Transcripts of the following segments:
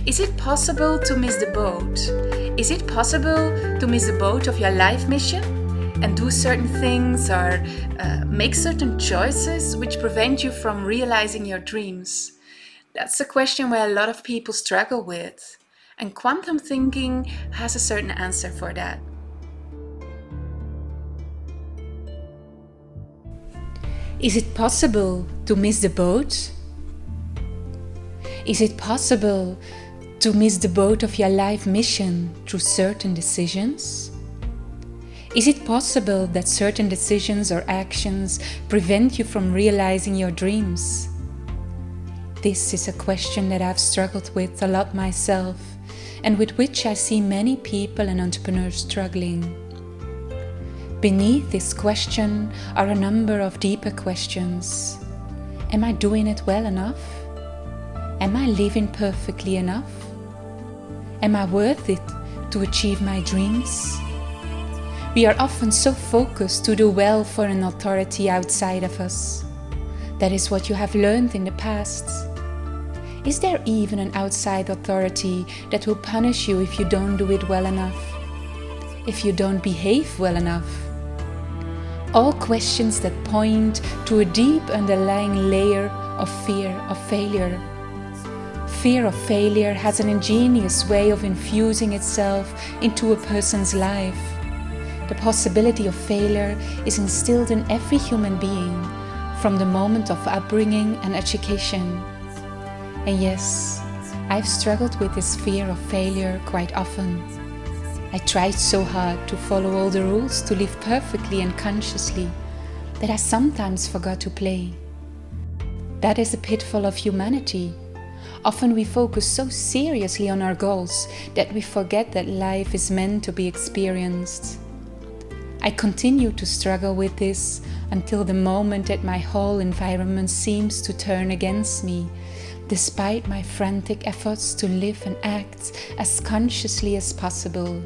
Is it possible to miss the boat? Is it possible to miss the boat of your life mission and do certain things or make certain choices which prevent you from realizing your dreams? That's a question where a lot of people struggle with, and quantum thinking has a certain answer for that. Is it possible to miss the boat? Is it possible to miss the boat of your life mission through certain decisions? Is it possible that certain decisions or actions prevent you from realizing your dreams? This is a question that I've struggled with a lot myself, and with which I see many people and entrepreneurs struggling. Beneath this question are a number of deeper questions. Am I doing it well enough? Am I living perfectly enough? Am I worth it to achieve my dreams? We are often so focused to do well for an authority outside of us. That is what you have learned in the past. Is there even an outside authority that will punish you if you don't do it well enough? If you don't behave well enough? All questions that point to a deep underlying layer of fear of failure. Fear of failure has an ingenious way of infusing itself into a person's life. The possibility of failure is instilled in every human being from the moment of upbringing and education. And yes, I've struggled with this fear of failure quite often. I tried so hard to follow all the rules to live perfectly and consciously that I sometimes forgot to play. That is a pitfall of humanity. Often we focus so seriously on our goals that we forget that life is meant to be experienced. I continue to struggle with this until the moment that my whole environment seems to turn against me, despite my frantic efforts to live and act as consciously as possible.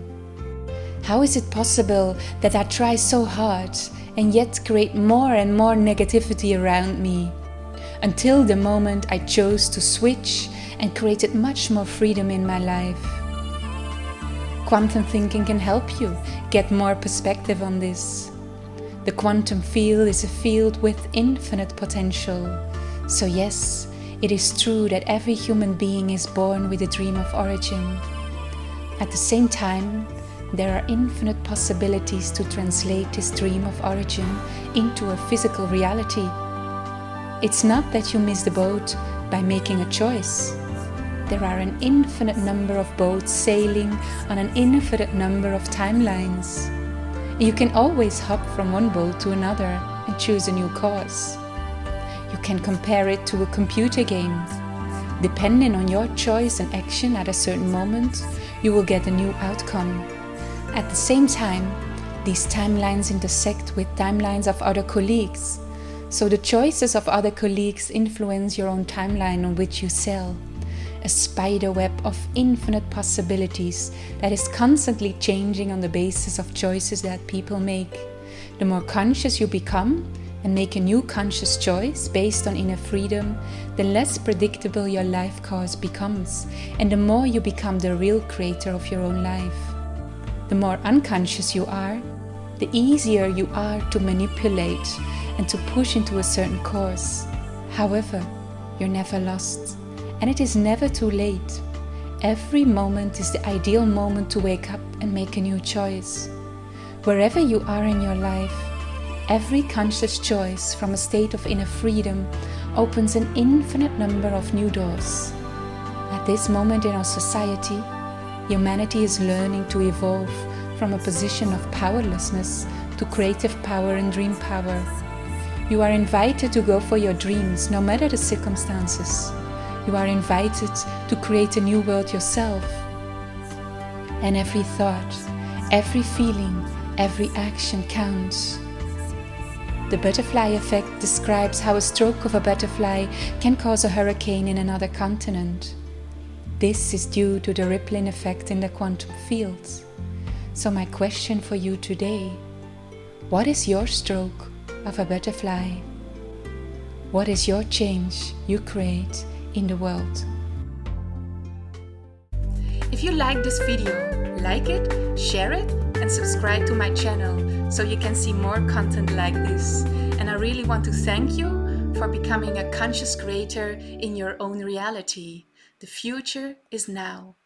How is it possible that I try so hard and yet create more and more negativity around me? Until the moment I chose to switch and created much more freedom in my life. Quantum thinking can help you get more perspective on this. The quantum field is a field with infinite potential. So yes, it is true that every human being is born with a dream of origin. At the same time, there are infinite possibilities to translate this dream of origin into a physical reality. It's not that you miss the boat by making a choice. There are an infinite number of boats sailing on an infinite number of timelines. You can always hop from one boat to another and choose a new course. You can compare it to a computer game. Depending on your choice and action at a certain moment, you will get a new outcome. At the same time, these timelines intersect with timelines of other colleagues. So the choices of other colleagues influence your own timeline on which you sail. A spider web of infinite possibilities that is constantly changing on the basis of choices that people make. The more conscious you become and make a new conscious choice based on inner freedom, the less predictable your life course becomes, and the more you become the real creator of your own life. The more unconscious you are, the easier you are to manipulate and to push into a certain course. However, you're never lost, and it is never too late. Every moment is the ideal moment to wake up and make a new choice. Wherever you are in your life, every conscious choice from a state of inner freedom opens an infinite number of new doors. At this moment in our society, humanity is learning to evolve from a position of powerlessness to creative power and dream power. You are invited to go for your dreams, no matter the circumstances. You are invited to create a new world yourself. And every thought, every feeling, every action counts. The butterfly effect describes how a stroke of a butterfly can cause a hurricane in another continent. This is due to the rippling effect in the quantum fields. So my question for you today: what is your stroke of a butterfly? What is your change you create in the world? If you like this video, like it, share it, and subscribe to my channel so you can see more content like this. And I really want to thank you for becoming a conscious creator in your own reality. The future is now.